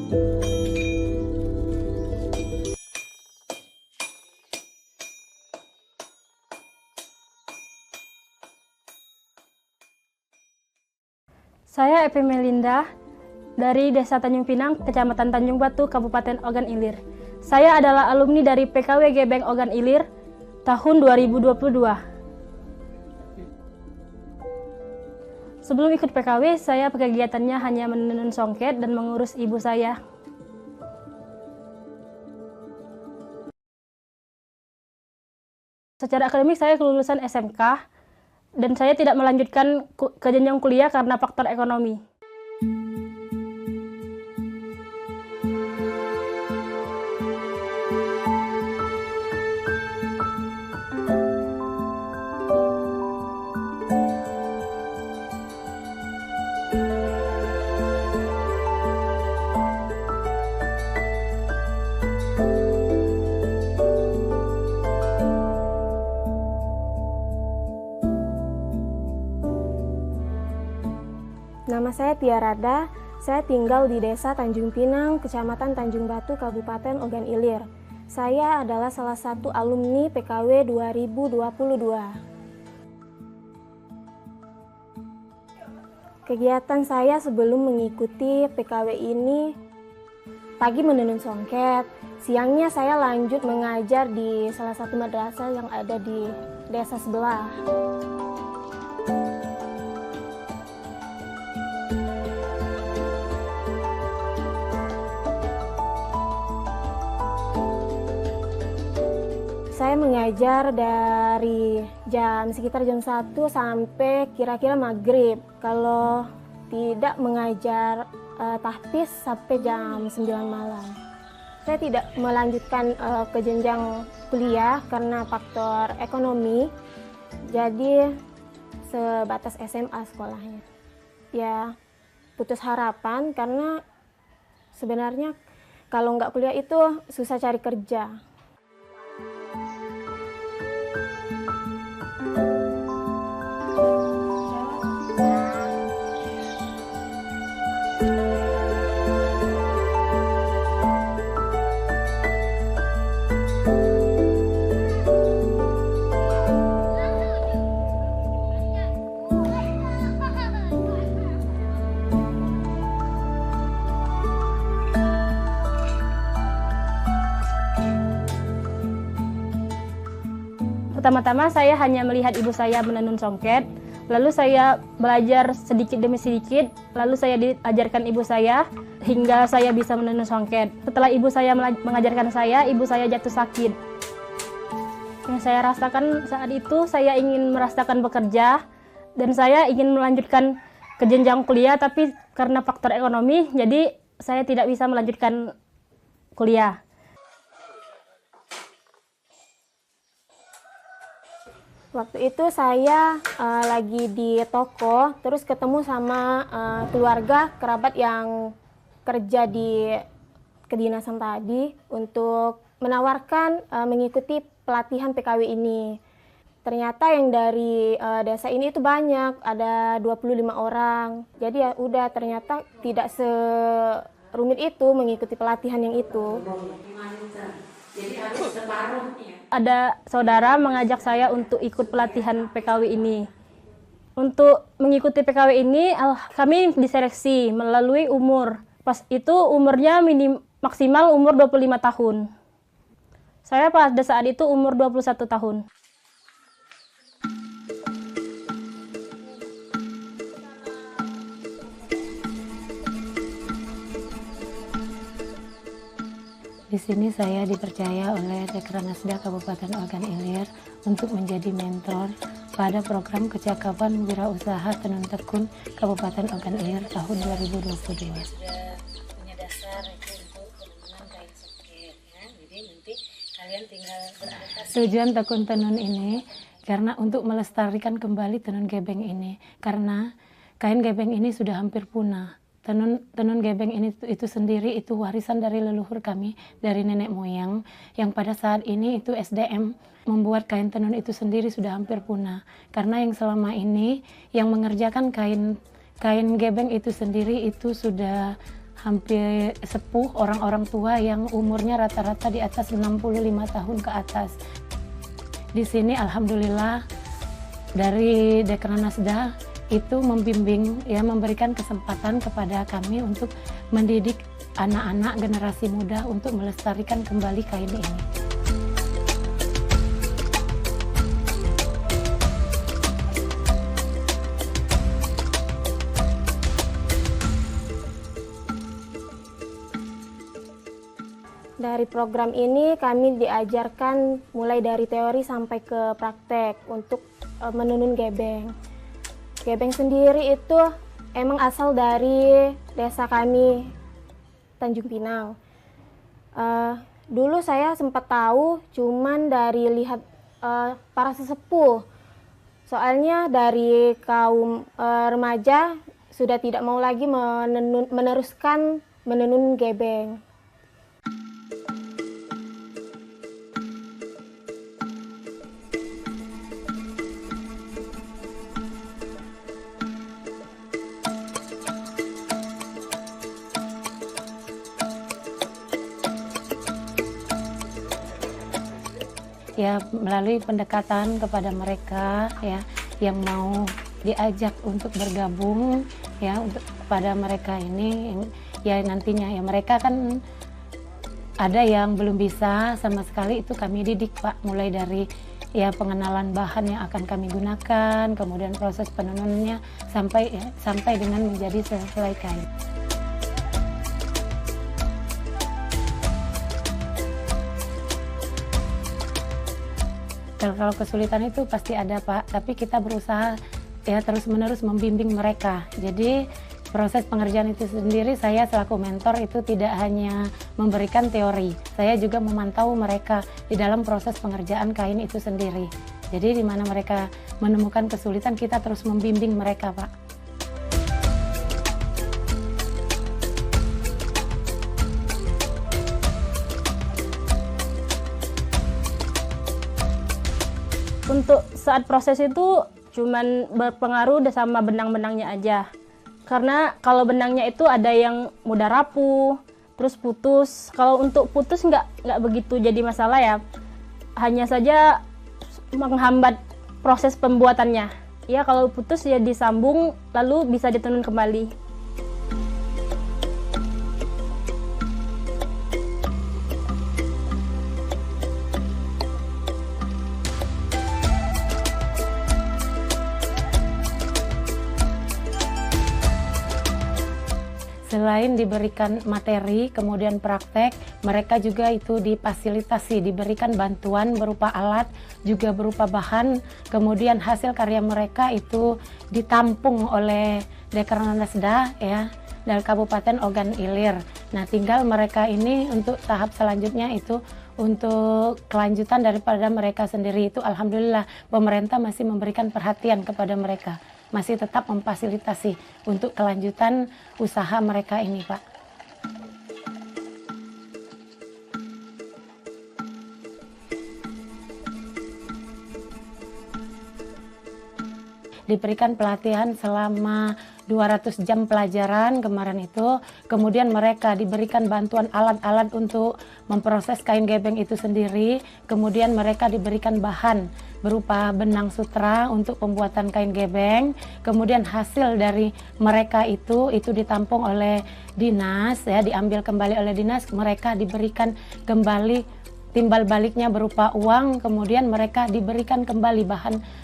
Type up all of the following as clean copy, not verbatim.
Saya Epi Melinda dari Desa Tanjung Pinang, Kecamatan Tanjung Batu, Kabupaten Ogan Ilir. Saya adalah alumni dari PKW Gebeng Ogan Ilir tahun 2022. Sebelum ikut PKW, saya kegiatannya hanya menenun songket dan mengurus ibu saya. Secara akademik saya kelulusan SMK dan saya tidak melanjutkan ke jenjang kuliah karena faktor ekonomi. Nama saya Tia Rada, saya tinggal di Desa Tanjung Pinang, Kecamatan Tanjung Batu, Kabupaten Ogan Ilir. Saya adalah salah satu alumni PKW 2022. Kegiatan saya sebelum mengikuti PKW ini, pagi menenun songket, siangnya saya lanjut mengajar di salah satu madrasah yang ada di desa sebelah. Saya mengajar dari sekitar jam 1 sampai kira-kira maghrib. Kalau tidak mengajar tahfiz sampai jam 9 malam. Saya tidak melanjutkan ke jenjang kuliah karena faktor ekonomi. Jadi sebatas SMA sekolahnya. Ya putus harapan karena sebenarnya kalau nggak kuliah itu susah cari kerja. Pertama-tama saya hanya melihat ibu saya menenun songket, lalu saya belajar sedikit demi sedikit, lalu saya diajarkan ibu saya hingga saya bisa menenun songket. Setelah ibu saya mengajarkan saya, ibu saya jatuh sakit. Yang saya rasakan saat itu, saya ingin merasakan bekerja dan saya ingin melanjutkan ke jenjang kuliah, tapi karena faktor ekonomi, jadi saya tidak bisa melanjutkan kuliah. Waktu itu saya lagi di toko, terus ketemu sama keluarga kerabat yang kerja di kedinasan tadi untuk menawarkan mengikuti pelatihan PKW ini. Ternyata yang dari desa ini itu banyak, ada 25 orang. Jadi ya udah, ternyata tidak serumit itu mengikuti pelatihan yang itu. Jadi harus separuh ya. Ada saudara mengajak saya untuk ikut pelatihan PKW ini. Untuk mengikuti PKW ini, kami diseleksi melalui umur. Pas itu umurnya maksimal umur 25 tahun. Saya pada saat itu umur 21 tahun. Di sini saya dipercaya oleh Dekranasda Kabupaten Ogan Ilir untuk menjadi mentor pada program kecakapan wirausaha tenun tekun Kabupaten Ogan Ilir tahun 2022. Sudah punya dasar itu untuk penanaman kain songket ya. Jadi nanti kalian tinggal beradaptasi. Tujuan tekun tenun ini karena untuk melestarikan kembali tenun gebeng ini, karena kain gebeng ini sudah hampir punah. Tenun gebeng ini itu sendiri itu warisan dari leluhur kami, dari nenek moyang, yang pada saat ini itu SDM membuat kain tenun itu sendiri sudah hampir punah. Karena yang selama ini yang mengerjakan kain gebeng itu sendiri itu sudah hampir sepuh, orang-orang tua yang umurnya rata-rata di atas 65 tahun ke atas. Di sini alhamdulillah dari Dekranasda itu membimbing, ya, memberikan kesempatan kepada kami untuk mendidik anak-anak generasi muda untuk melestarikan kembali kain ini. Dari program ini kami diajarkan mulai dari teori sampai ke praktek untuk menenun gebeng. Gebeng sendiri itu emang asal dari desa kami, Tanjung Pinang. Dulu saya sempat tahu cuman dari lihat para sesepuh. Soalnya dari kaum remaja sudah tidak mau lagi meneruskan menenun gebeng. Ya, melalui pendekatan kepada mereka, ya, yang mau diajak untuk bergabung, ya, untuk kepada mereka ini, ya, nantinya ya mereka kan ada yang belum bisa sama sekali, itu kami didik, Pak, mulai dari ya pengenalan bahan yang akan kami gunakan, kemudian proses penenunannya sampai dengan menjadi selesai kain. Kalau kesulitan itu pasti ada, Pak, tapi kita berusaha ya terus-menerus membimbing mereka. Jadi proses pengerjaan itu sendiri, saya selaku mentor itu tidak hanya memberikan teori, saya juga memantau mereka di dalam proses pengerjaan kain itu sendiri. Jadi di mana mereka menemukan kesulitan, kita terus membimbing mereka, Pak. Untuk saat proses itu cuman berpengaruh sama benang-benangnya aja. Karena kalau benangnya itu ada yang mudah rapuh, terus putus. Kalau untuk putus nggak begitu jadi masalah ya. Hanya saja menghambat proses pembuatannya. Ya kalau putus ya disambung lalu bisa ditenun kembali. Selain diberikan materi, kemudian praktek, mereka juga itu difasilitasi, diberikan bantuan berupa alat, juga berupa bahan, kemudian hasil karya mereka itu ditampung oleh Dekranasda, ya, dari Kabupaten Ogan Ilir. Nah, tinggal mereka ini untuk tahap selanjutnya itu untuk kelanjutan daripada mereka sendiri itu, alhamdulillah pemerintah masih memberikan perhatian kepada mereka, masih tetap memfasilitasi untuk kelanjutan usaha mereka ini, Pak. Diberikan pelatihan selama 200 jam pelajaran kemarin itu, kemudian mereka diberikan bantuan alat-alat untuk memproses kain gebeng itu sendiri, kemudian mereka diberikan bahan berupa benang sutra untuk pembuatan kain gebeng, kemudian hasil dari mereka itu ditampung oleh dinas, ya, diambil kembali oleh dinas, mereka diberikan kembali timbal baliknya berupa uang, kemudian mereka diberikan kembali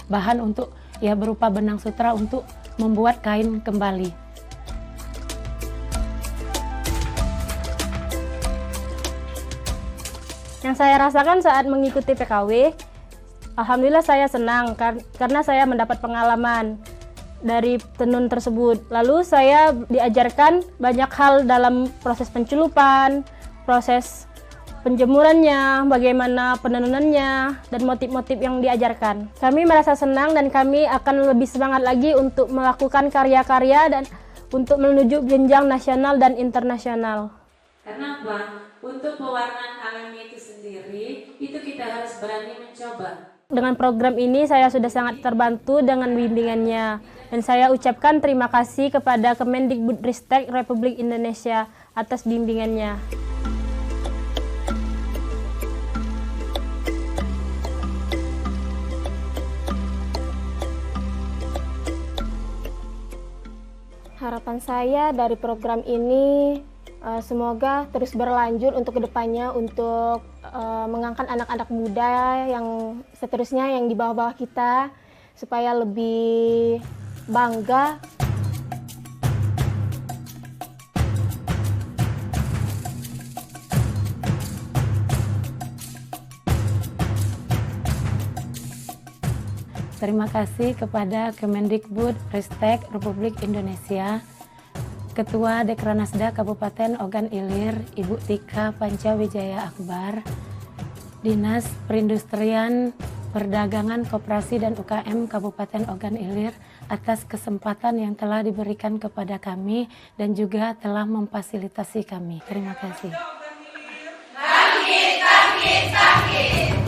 bahan untuk ya berupa benang sutra untuk membuat kain kembali. Yang saya rasakan saat mengikuti PKW, alhamdulillah saya senang karena saya mendapat pengalaman dari tenun tersebut. Lalu saya diajarkan banyak hal dalam proses pencelupan, proses penjemurannya, bagaimana penenunannya, dan motif-motif yang diajarkan. Kami merasa senang dan kami akan lebih semangat lagi untuk melakukan karya-karya dan untuk menuju jenjang nasional dan internasional. Karena apa? Untuk pewarnaan alami itu sendiri, itu kita harus berani mencoba. Dengan program ini saya sudah sangat terbantu dengan bimbingannya. Dan saya ucapkan terima kasih kepada Kemendikbudristek Republik Indonesia atas bimbingannya. Harapan saya dari program ini semoga terus berlanjut untuk kedepannya untuk mengangkat anak-anak muda yang seterusnya yang di bawah-bawah kita supaya lebih bangga. Terima kasih kepada Kemendikbudristek Republik Indonesia, Ketua Dekranasda Kabupaten Ogan Ilir, Ibu Tika Pancawijaya Akbar, Dinas Perindustrian, Perdagangan, Koperasi dan UKM Kabupaten Ogan Ilir atas kesempatan yang telah diberikan kepada kami dan juga telah memfasilitasi kami. Terima kasih. Bangkit, bangkit, bangkit.